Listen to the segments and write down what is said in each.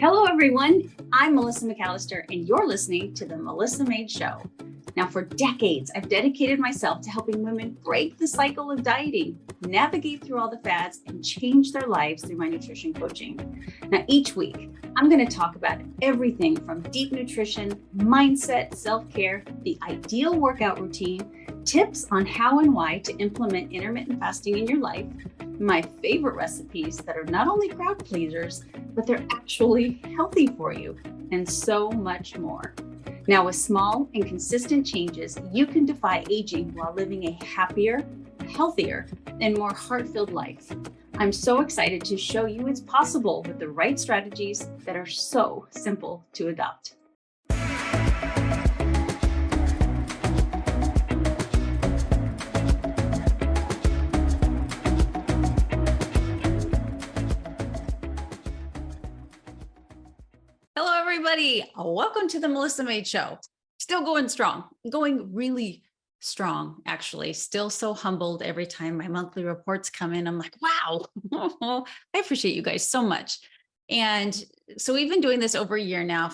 Hello, everyone. I'm Melissa McAllister, and you're listening to The Melissa Made Show. Now, for decades, I've dedicated myself to helping women break the cycle of dieting, navigate through all the fads, and change their lives through my nutrition coaching. Now, each week, I'm going to talk about everything from deep nutrition, mindset, self-care, the ideal workout routine, tips on how and why to implement intermittent fasting in your life, my favorite recipes that are not only crowd pleasers, but they're actually healthy for you, and so much more. Now, with small and consistent changes, you can defy aging while living a happier, healthier, and more heart-filled life. I'm so excited to show you it's possible with the right strategies that are so simple to adopt. Hello, everybody. Welcome to the Melissa Made Show. Still going strong, going really strong, actually. Still so humbled every time my monthly reports come in. I'm like, wow, I appreciate you guys so much. And so we've been doing this over a year now,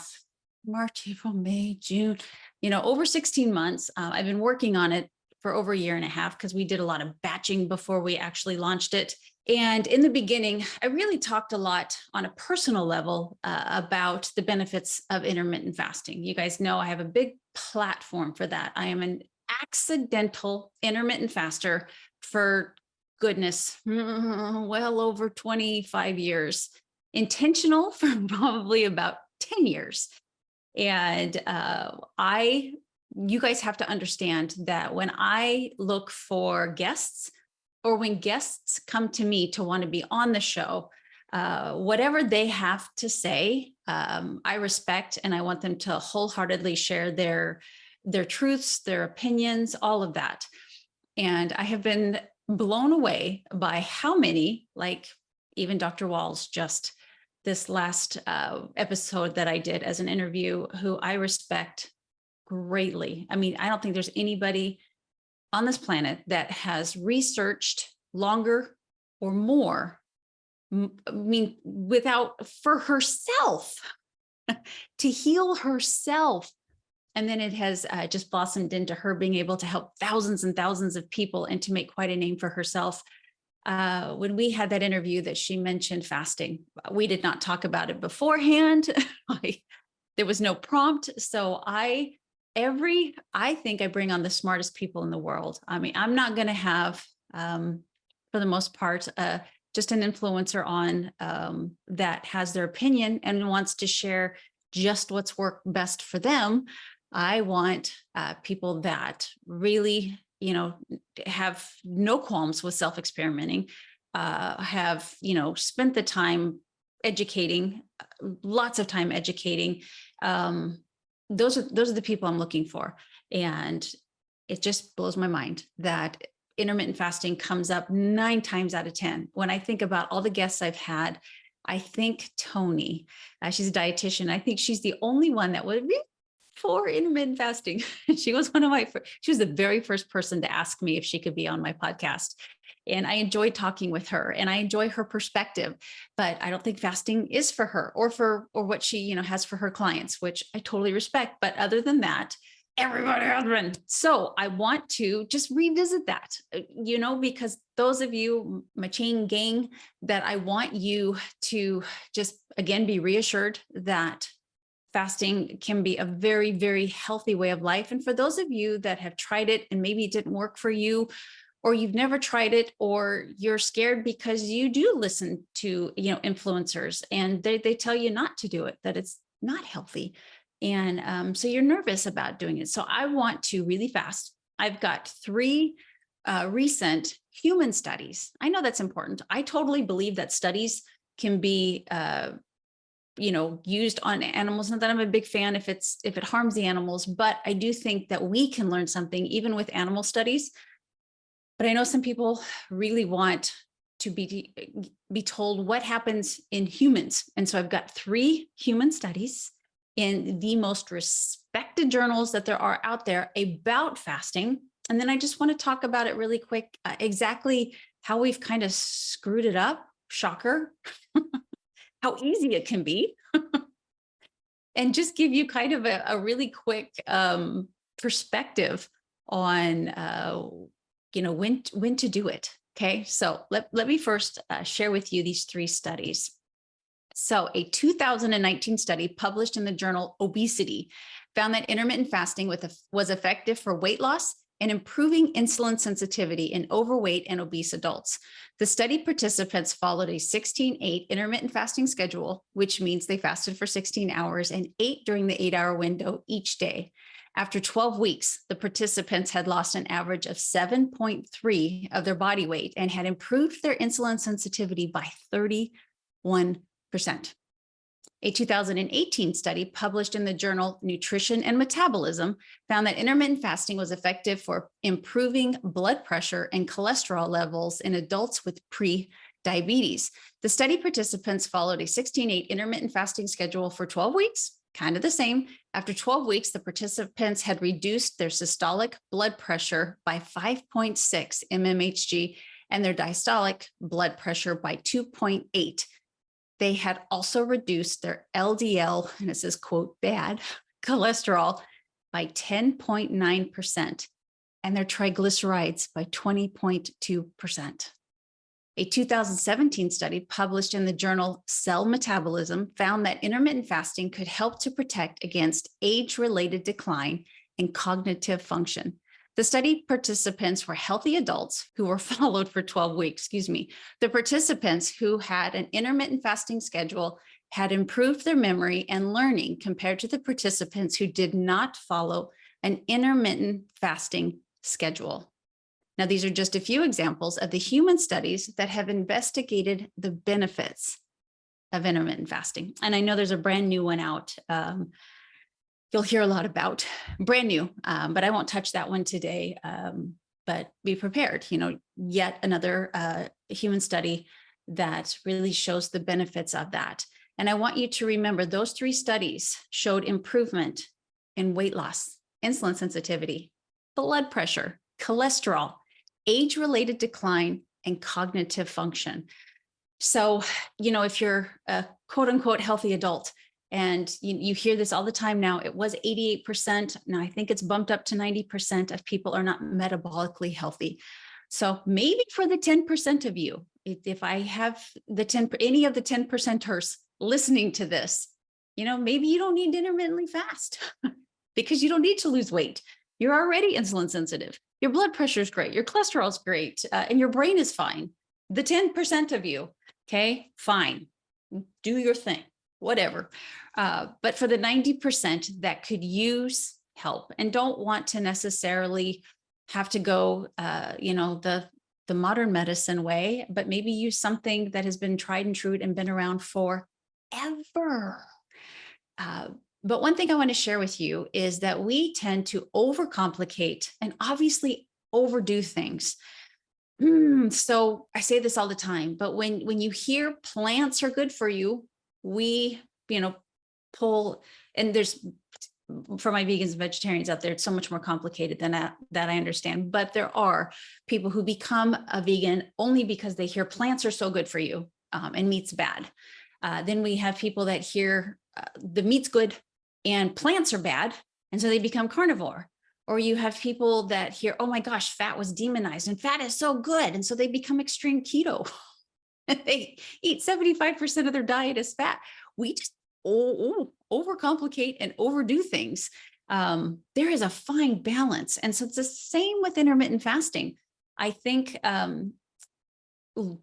March, April, May, June, over 16 months. I've been working on it for over a year and a half because we did a lot of batching before we actually launched it. And in the beginning, I really talked a lot on a personal level about the benefits of intermittent fasting. You guys know I have a big platform for that. I am an accidental intermittent faster for goodness, well over 25 years, intentional for probably about 10 years. And you guys have to understand that when I look for guests, or when guests come to me to want to be on the show, whatever they have to say, I respect, and I want them to wholeheartedly share their truths, their opinions, all of that. And I have been blown away by how many, like even Dr. Walls, just this last episode that I did as an interview, who I respect greatly. I mean, I don't think there's anybody on this planet that has researched longer or more, for herself, to heal herself. And then it has just blossomed into her being able to help thousands and thousands of people and to make quite a name for herself. When we had that interview that she mentioned fasting, we did not talk about it beforehand. There was no prompt. So I think I bring on the smartest people in the world. I mean, I'm not going to have, for the most part, just an influencer on that has their opinion and wants to share just what's worked best for them. I want people that really, have no qualms with self-experimenting, have, spent the time educating, lots of time educating. Those are the people I'm looking for. And it just blows my mind that intermittent fasting comes up 9 times out of 10. When I think about all the guests I've had, I think Tony, she's a dietitian. I think she's the only one that would be for intermittent fasting. She was the very first person to ask me if she could be on my podcast. And I enjoyed talking with her and I enjoy her perspective, but I don't think fasting is for her or what she, has for her clients, which I totally respect. But other than that, everybody has been. So I want to just revisit that, because those of you, my chain gang, that I want you to just, again, be reassured that fasting can be a very, very healthy way of life. And for those of you that have tried it and maybe it didn't work for you, or you've never tried it, or you're scared because you do listen to, influencers and they tell you not to do it, that it's not healthy. And so you're nervous about doing it. So I want to really fast. I've got 3 recent human studies. I know that's important. I totally believe that studies can be, used on animals. Not that I'm a big fan if it harms the animals, but I do think that we can learn something even with animal studies. But I know some people really want to be told what happens in humans. And so I've got 3 human studies in the most respected journals that there are out there about fasting. And then I just want to talk about it really quick, exactly how we've kind of screwed it up. Shocker. how easy it can be, and just give you kind of a really quick perspective on when to do it. Okay, so let me first share with you these three studies. So a 2019 study published in the journal Obesity found that intermittent fasting was effective for weight loss and improving insulin sensitivity in overweight and obese adults. The study participants followed a 16-8 intermittent fasting schedule, which means they fasted for 16 hours and ate during the 8-hour window each day. After 12 weeks, the participants had lost an average of 7.3 of their body weight and had improved their insulin sensitivity by 31%. A 2018 study published in the journal Nutrition and Metabolism found that intermittent fasting was effective for improving blood pressure and cholesterol levels in adults with pre-diabetes. The study participants followed a 16-8 intermittent fasting schedule for 12 weeks, kind of the same. After 12 weeks, the participants had reduced their systolic blood pressure by 5.6 mmHg and their diastolic blood pressure by 2.8. They had also reduced their LDL, and it says, quote, bad cholesterol by 10.9% and their triglycerides by 20.2%. A 2017 study published in the journal Cell Metabolism found that intermittent fasting could help to protect against age-related decline in cognitive function. The study participants were healthy adults who were followed for 12 weeks. The participants who had an intermittent fasting schedule had improved their memory and learning compared to the participants who did not follow an intermittent fasting schedule. Now, these are just a few examples of the human studies that have investigated the benefits of intermittent fasting. And I know there's a brand new one out. You'll hear a lot about, brand new, but I won't touch that one today. But be prepared, yet another human study that really shows the benefits of that. And I want you to remember those three studies showed improvement in weight loss, insulin sensitivity, blood pressure, cholesterol, age-related decline, and cognitive function. So, if you're a quote unquote healthy adult, and you hear this all the time now, it was 88%. Now I think it's bumped up to 90% of people are not metabolically healthy. So maybe for the 10% of you, if I have any of the 10%ers listening to this, maybe you don't need to intermittently fast because you don't need to lose weight. You're already insulin sensitive. Your blood pressure is great. Your cholesterol is great. And your brain is fine. The 10% of you, okay, fine. Do your thing, whatever. But for the 90% that could use help and don't want to necessarily have to go, the modern medicine way, but maybe use something that has been tried and true and been around forever. But one thing I want to share with you is that we tend to overcomplicate and obviously overdo things. So I say this all the time, but when you hear plants are good for you, we, pull, and there's, for my vegans and vegetarians out there, it's so much more complicated than that I understand. But there are people who become a vegan only because they hear plants are so good for you and meat's bad. Then we have people that hear the meat's good and plants are bad, and so they become carnivore. Or you have people that hear, oh my gosh, fat was demonized and fat is so good, and so they become extreme keto. They eat 75% of their diet as fat. We just overcomplicate and overdo things. There is a fine balance. And so it's the same with intermittent fasting. I think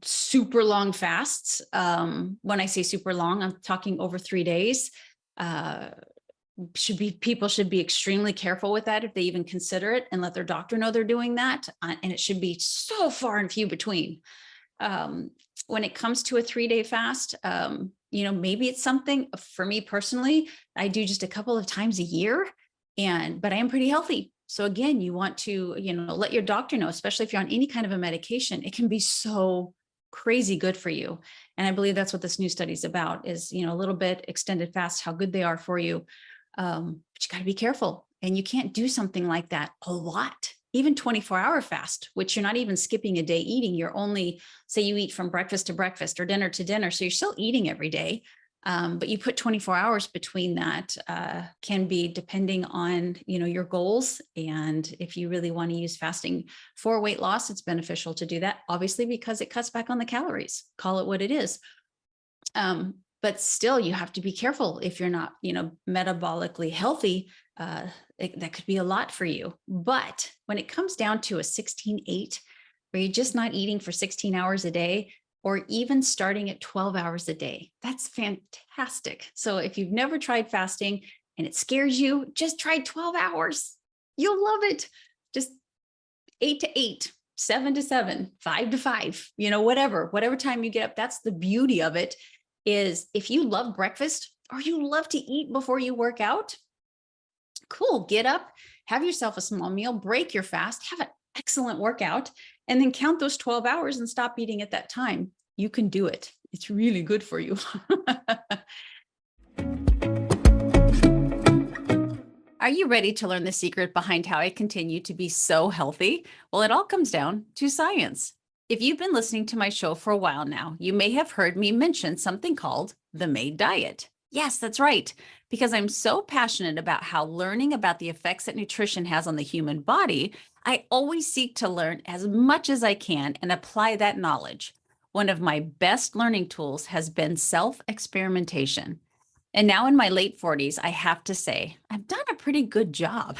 super long fasts, when I say super long, I'm talking over 3 days, people should be extremely careful with that if they even consider it, and let their doctor know they're doing that. And it should be so far and few between. When it comes to a 3-day fast, maybe it's something for me personally, I do just a couple of times a year, but I am pretty healthy. So again, you want to, let your doctor know, especially if you're on any kind of a medication, it can be so crazy good for you. And I believe that's what this new study is about, is, a little bit extended fast, how good they are for you. But you got to be careful, and you can't do something like that a lot. even 24-hour fast, which you're not even skipping a day eating. You're only, say you eat from breakfast to breakfast or dinner to dinner. So you're still eating every day. But you put 24 hours between that, can be depending on, your goals. And if you really want to use fasting for weight loss, it's beneficial to do that, obviously, because it cuts back on the calories. Call it what it is. But still, you have to be careful if you're not, metabolically healthy. That could be a lot for you. But when it comes down to a 16-8, where you're just not eating for 16 hours a day, or even starting at 12 hours a day, that's fantastic. So if you've never tried fasting and it scares you, just try 12 hours. You'll love it. Just 8 to 8, 7 to 7, 5 to 5, whatever time you get up. That's the beauty of it, is if you love breakfast or you love to eat before you work out, cool, get up, have yourself a small meal, break your fast, have an excellent workout, and then count those 12 hours and stop eating at that time. You can do it. It's really good for you. Are you ready to learn the secret behind how I continue to be so healthy? Well, it all comes down to science. If you've been listening to my show for a while now, you may have heard me mention something called the MAID diet. Yes, that's right, because I'm so passionate about how learning about the effects that nutrition has on the human body, I always seek to learn as much as I can and apply that knowledge. One of my best learning tools has been self-experimentation. And now in my late 40s, I have to say, I've done a pretty good job.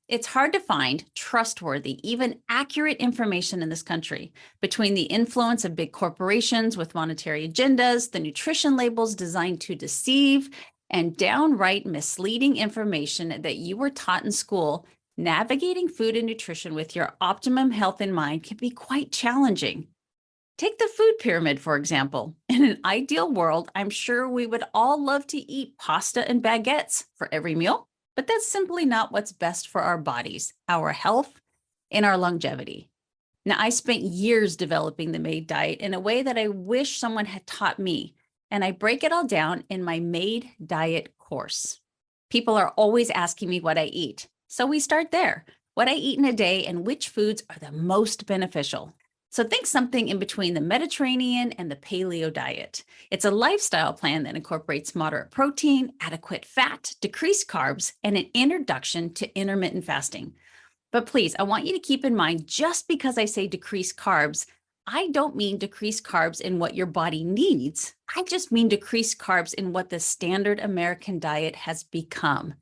It's hard to find trustworthy, even accurate information in this country. Between the influence of big corporations with monetary agendas, the nutrition labels designed to deceive, and downright misleading information that you were taught in school, navigating food and nutrition with your optimum health in mind can be quite challenging. Take the food pyramid, for example. In an ideal world, I'm sure we would all love to eat pasta and baguettes for every meal, but that's simply not what's best for our bodies, our health, and our longevity. Now, I spent years developing the MAID diet in a way that I wish someone had taught me, and I break it all down in my MAID diet course. People are always asking me what I eat, so we start there. What I eat in a day and which foods are the most beneficial. So think something in between the Mediterranean and the paleo diet. It's a lifestyle plan that incorporates moderate protein, adequate fat, decreased carbs, and an introduction to intermittent fasting. But please, I want you to keep in mind, just because I say decreased carbs, I don't mean decreased carbs in what your body needs. I just mean decreased carbs in what the standard American diet has become.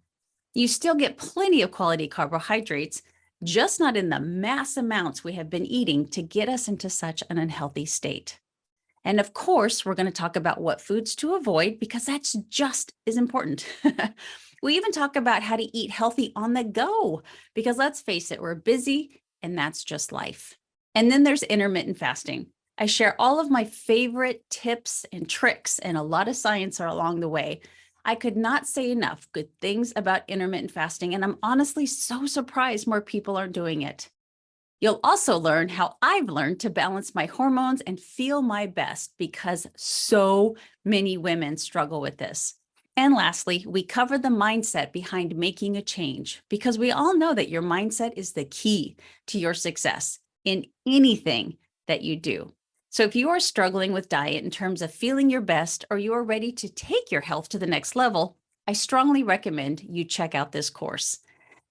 You still get plenty of quality carbohydrates, just not in the mass amounts we have been eating to get us into such an unhealthy state. And of course, we're going to talk about what foods to avoid, because that's just as important. We even talk about how to eat healthy on the go, because let's face it, we're busy and that's just life. And then there's intermittent fasting. I share all of my favorite tips and tricks, and a lot of science are along the way. I could not say enough good things about intermittent fasting, and I'm honestly so surprised more people aren't doing it. You'll also learn how I've learned to balance my hormones and feel my best, because so many women struggle with this. And lastly, we cover the mindset behind making a change, because we all know that your mindset is the key to your success in anything that you do. So if you are struggling with diet in terms of feeling your best, or you are ready to take your health to the next level, I strongly recommend you check out this course.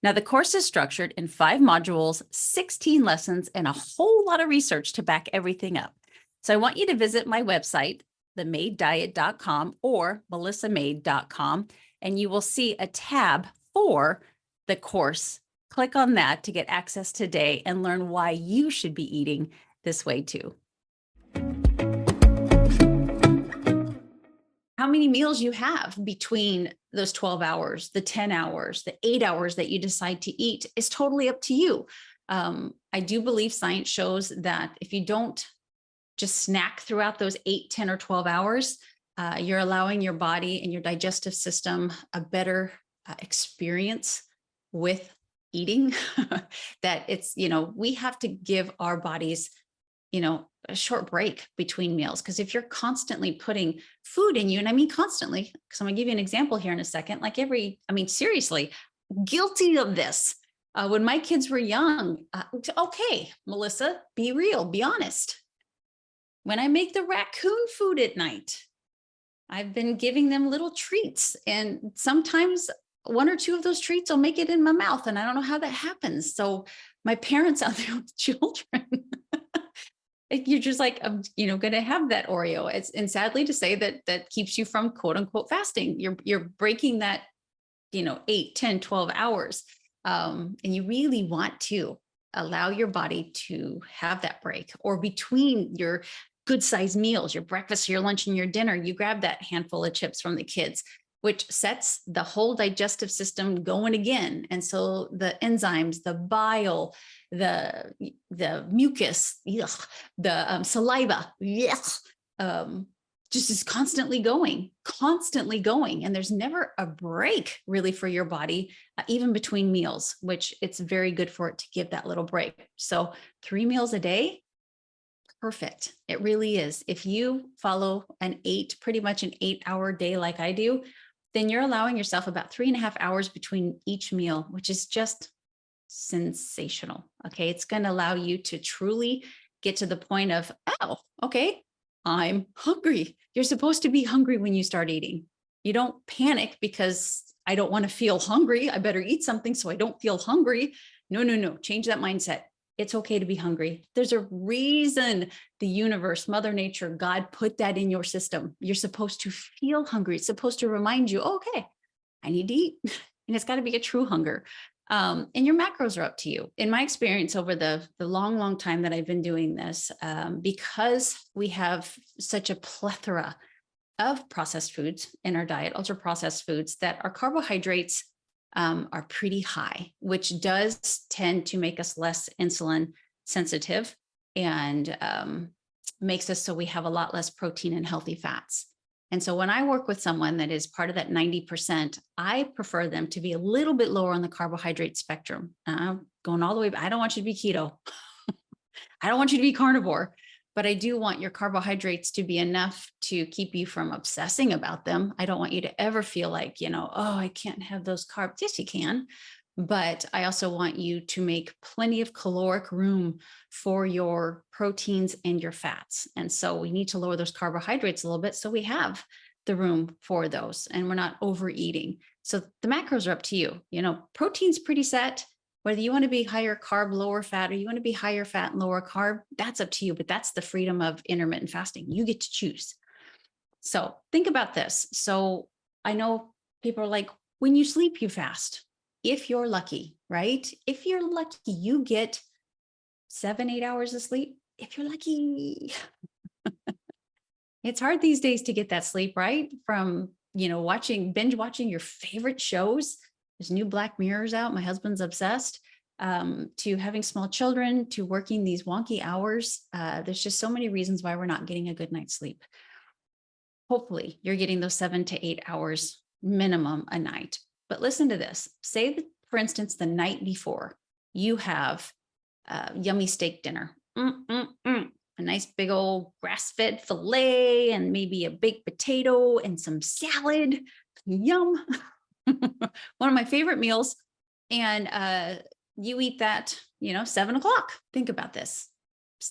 Now, the course is structured in 5 modules, 16 lessons, and a whole lot of research to back everything up. So I want you to visit my website, themaiddiet.com or melissamaid.com, and you will see a tab for the course. Click on that to get access today and learn why you should be eating this way too. How many meals you have between those 12 hours, the 10 hours, the 8 hours that you decide to eat is totally up to you. I do believe science shows that if you don't just snack throughout those 8, 10, or 12 hours, you're allowing your body and your digestive system a better experience with eating. That it's, we have to give our bodies a short break between meals. Because if you're constantly putting food in you, and I mean constantly, because I'm gonna give you an example here in a second, seriously, guilty of this. When my kids were young, okay, Melissa, be real, be honest. When I make the raccoon food at night, I've been giving them little treats, and sometimes one or two of those treats will make it in my mouth, and I don't know how that happens. So my parents out there with children, you're just like, I'm, going to have that Oreo. And sadly to say that keeps you from quote unquote fasting. You're breaking that, 8, 10, 12 hours. And you really want to allow your body to have that break, or between your good sized meals, your breakfast, your lunch, and your dinner, you grab that handful of chips from the kids, which sets the whole digestive system going again. And so the enzymes, the bile, the mucus, the saliva, just is constantly going. And there's never a break really for your body, even between meals, which it's very good for it to give that little break. So 3 meals a day, perfect. It really is. If you follow pretty much an 8-hour day like I do, then you're allowing yourself about 3.5 hours between each meal, which is just sensational. Okay. It's going to allow you to truly get to the point of, oh, okay, I'm hungry. You're supposed to be hungry when you start eating. You don't panic because I don't want to feel hungry. I better eat something so I don't feel hungry. No. Change that mindset. It's okay to be hungry. There's a reason the universe, Mother Nature, God put that in your system. You're supposed to feel hungry. It's supposed to remind you, okay, I need to eat. And it's got to be a true hunger. And your macros are up to you. In my experience over the long time that I've been doing this, because we have such a plethora of processed foods in our diet, ultra processed foods, that our carbohydrates are pretty high, which does tend to make us less insulin sensitive, and makes us so we have a lot less protein and healthy fats. And so when I work with someone that is part of that 90%, I prefer them to be a little bit lower on the carbohydrate spectrum. Going all the way, I don't want you to be keto. I don't want you to be carnivore, but I do want your carbohydrates to be enough to keep you from obsessing about them. I don't want you to ever feel like, oh, I can't have those carbs. Yes, you can. But I also want you to make plenty of caloric room for your proteins and your fats. And so we need to lower those carbohydrates a little bit so we have the room for those and we're not overeating. So the macros are up to you. Protein's pretty set. Whether you want to be higher carb, lower fat, or you want to be higher fat and lower carb, that's up to you. But that's the freedom of intermittent fasting. You get to choose. So think about this. So I know people are like, when you sleep, you fast. If you're lucky, right? If you're lucky, you get 7-8 hours of sleep. If you're lucky, it's hard these days to get that sleep, right? From, binge watching your favorite shows. There's new Black Mirrors out. My husband's obsessed. To having small children, to working these wonky hours. There's just so many reasons why we're not getting a good night's sleep. Hopefully you're getting those 7 to 8 hours minimum a night. But listen to this. Say that, for instance, the night before you have a yummy steak dinner, a nice big old grass-fed filet and maybe a baked potato and some salad. Yum. One of my favorite meals. And you eat that, 7 o'clock. Think about this.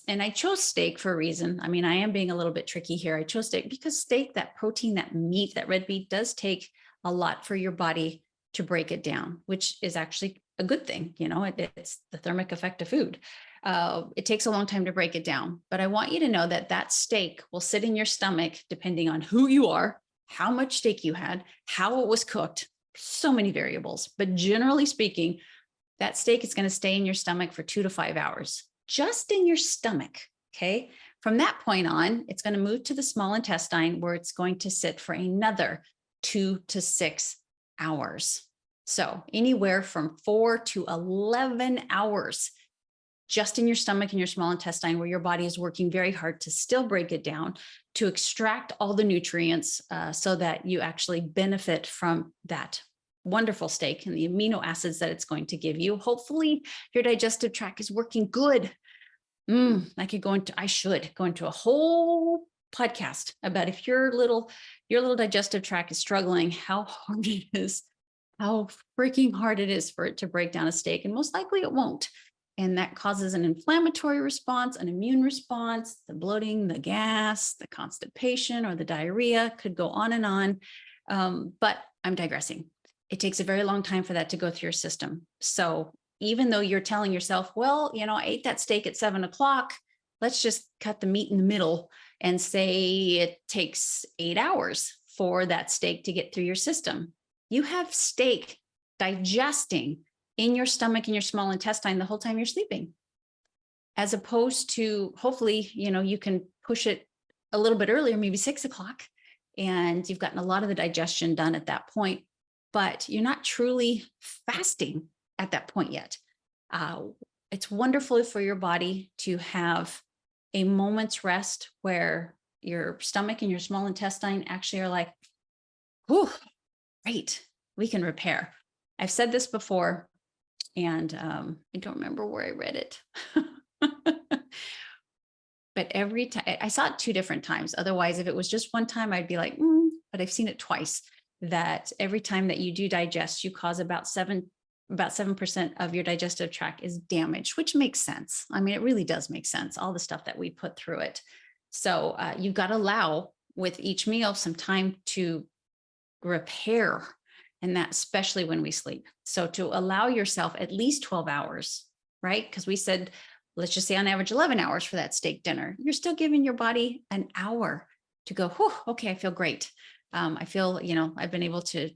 And I chose steak for a reason. I mean, I am being a little bit tricky here. I chose steak because steak, that protein, that meat, that red meat does take a lot for your body to break it down, which is actually a good thing. It's the thermic effect of food. It takes a long time to break it down, but I want you to know that that steak will sit in your stomach, depending on who you are, how much steak you had, how it was cooked, so many variables. But generally speaking, that steak is going to stay in your stomach for 2 to 5 hours, just in your stomach. Okay. From that point on, it's going to move to the small intestine, where it's going to sit for another 2 to 6 hours. So anywhere from 4 to 11 hours just in your stomach and your small intestine, where your body is working very hard to still break it down, to extract all the nutrients so that you actually benefit from that wonderful steak and the amino acids that it's going to give you. Hopefully your digestive tract is working good. I should go into a whole podcast about if your little digestive tract is struggling, how hard it is how freaking hard it is for it to break down a steak. And most likely it won't. And that causes an inflammatory response, an immune response, the bloating, the gas, the constipation, or the diarrhea, could go on and on. But I'm digressing. It takes a very long time for that to go through your system. So even though you're telling yourself, well, I ate that steak at 7 o'clock, let's just cut the meat in the middle and say it takes 8 hours for that steak to get through your system. You have steak digesting in your stomach and your small intestine the whole time you're sleeping, as opposed to, hopefully, you can push it a little bit earlier, maybe 6 o'clock, and you've gotten a lot of the digestion done at that point, but you're not truly fasting at that point yet. It's wonderful for your body to have a moment's rest where your stomach and your small intestine actually are like, whew, great, we can repair. I've said this before, and I don't remember where I read it. But every time, I saw it 2 different times. Otherwise, if it was just one time, I'd be like, but I've seen it twice, that every time that you do digest, you cause about 7% of your digestive tract is damaged, which makes sense. I mean, it really does make sense, all the stuff that we put through it. So you've got to allow with each meal some time to repair, and that especially when we sleep. So to allow yourself at least 12 hours, right? Because we said, let's just say on average 11 hours for that steak dinner. You're still giving your body an hour to go, whew, okay, I feel great. I feel, I've been able to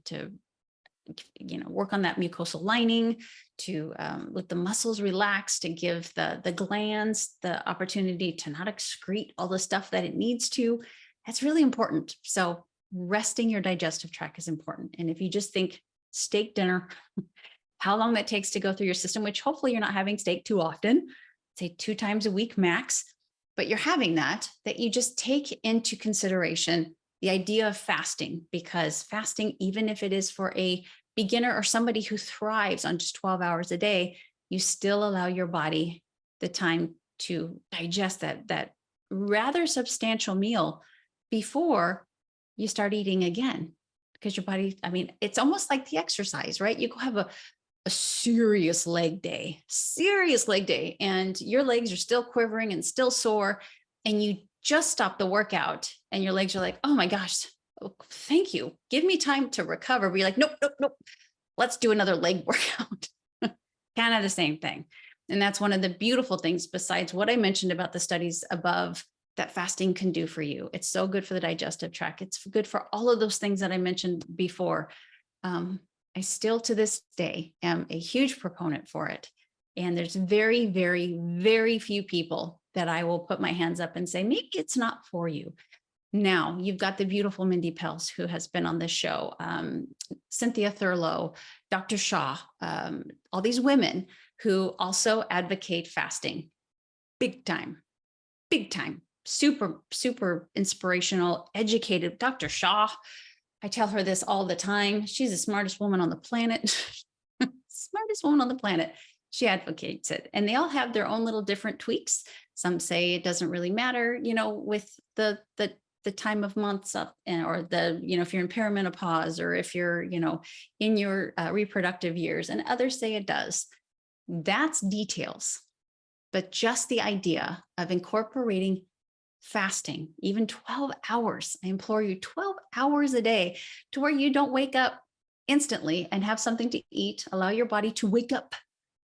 work on that mucosal lining, to let the muscles relax, to give the glands the opportunity to not excrete all the stuff that it needs to. That's really important. So resting your digestive tract is important. And if you just think steak dinner, how long that takes to go through your system, which hopefully you're not having steak too often, say 2 times a week max, but you're having that you just take into consideration the idea of fasting, because fasting, even if it is for a beginner or somebody who thrives on just 12 hours a day, you still allow your body the time to digest that rather substantial meal before you start eating again. Because your body, I mean, it's almost like the exercise, right? You go have a serious leg day, and your legs are still quivering and still sore, and you just stop the workout and your legs are like, oh my gosh, thank you. Give me time to recover. But you're like, nope. Let's do another leg workout. Kind of the same thing. And that's one of the beautiful things, besides what I mentioned about the studies above, that fasting can do for you. It's so good for the digestive tract. It's good for all of those things that I mentioned before. I still to this day am a huge proponent for it. And there's very, very, very few people that I will put my hands up and say, maybe it's not for you. Now, you've got the beautiful Mindy Pels, who has been on this show, Cynthia Thurlow, Dr. Shaw, all these women who also advocate fasting. Big time, super, super inspirational, educated. Dr. Shaw, I tell her this all the time. She's the smartest woman on the planet. Smartest woman on the planet. She advocates it. And they all have their own little different tweaks. Some say it doesn't really matter, with the time of months up, or if you're in perimenopause, or if you're, in your reproductive years, and others say it does. That's details. But just the idea of incorporating fasting, even 12 hours, I implore you, 12 hours a day, to where you don't wake up instantly and have something to eat. Allow your body to wake up,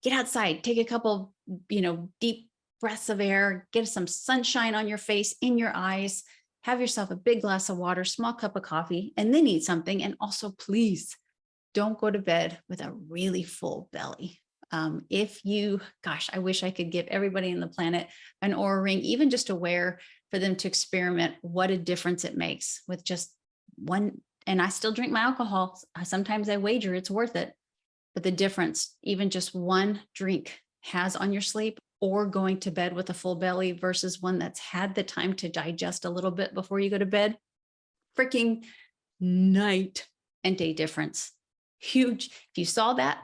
get outside, take a couple, deep breaths of air, get some sunshine on your face, in your eyes, have yourself a big glass of water, small cup of coffee, and then eat something. And also, please don't go to bed with a really full belly. I wish I could give everybody on the planet an Oura ring, even just to wear, for them to experiment what a difference it makes with just one. And I still drink my alcohol. Sometimes I wager it's worth it. But the difference, even just one drink has on your sleep, or going to bed with a full belly versus one that's had the time to digest a little bit before you go to bed, freaking night and day difference. Huge. If you saw that,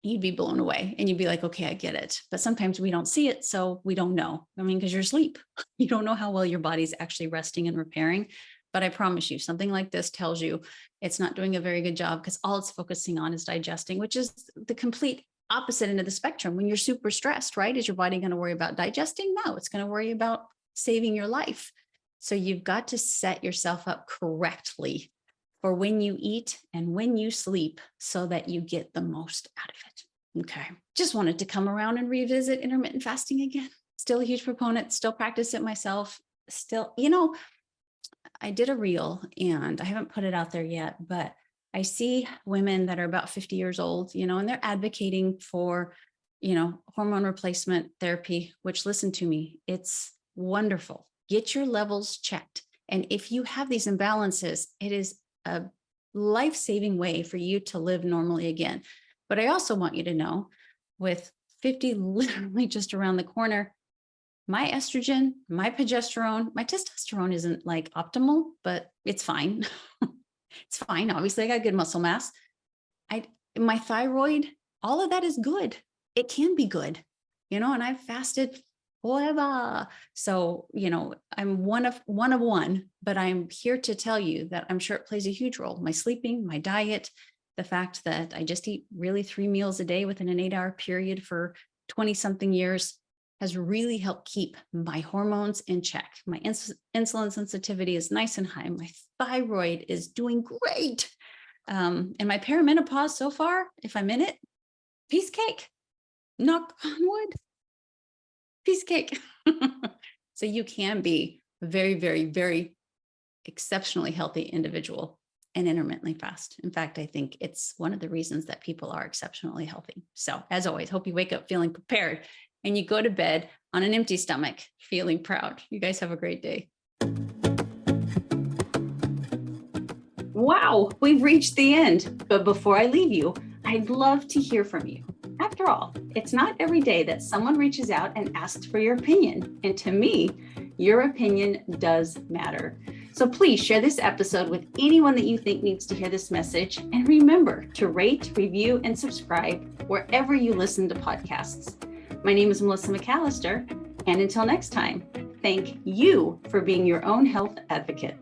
you'd be blown away, and you'd be like, okay, I get it. But sometimes we don't see it, so we don't know. I mean, because you're asleep. You don't know how well your body's actually resting and repairing. But I promise you, something like this tells you it's not doing a very good job because all it's focusing on is digesting, which is the complete opposite end of the spectrum. When you're super stressed, right? Is your body going to worry about digesting? No, it's going to worry about saving your life. So you've got to set yourself up correctly for when you eat and when you sleep so that you get the most out of it. Okay. Just wanted to come around and revisit intermittent fasting again. Still a huge proponent, still practice it myself. Still, I did a reel and I haven't put it out there yet, but I see women that are about 50 years old, and they're advocating for, hormone replacement therapy, which, listen to me, it's wonderful. Get your levels checked. And if you have these imbalances, it is a life-saving way for you to live normally again. But I also want you to know, with 50 literally just around the corner, my estrogen, my progesterone, my testosterone isn't like optimal, but it's fine. It's fine. Obviously, I got good muscle mass. My thyroid, all of that is good. It can be good, and I've fasted forever. So, I'm one of one, but I'm here to tell you that I'm sure it plays a huge role. My sleeping, my diet, the fact that I just eat really 3 meals a day within an 8-hour period for 20 something years has really helped keep my hormones in check. My insulin sensitivity is nice and high. My thyroid is doing great. And my perimenopause so far, if I'm in it, piece cake, knock on wood, piece cake. So you can be a very, very, very exceptionally healthy individual and intermittently fast. In fact, I think it's one of the reasons that people are exceptionally healthy. So as always, hope you wake up feeling prepared and you go to bed on an empty stomach, feeling proud. You guys have a great day. Wow, we've reached the end. But before I leave you, I'd love to hear from you. After all, it's not every day that someone reaches out and asks for your opinion. And to me, your opinion does matter. So please share this episode with anyone that you think needs to hear this message. And remember to rate, review, and subscribe wherever you listen to podcasts. My name is Melissa McAllister, and until next time, thank you for being your own health advocate.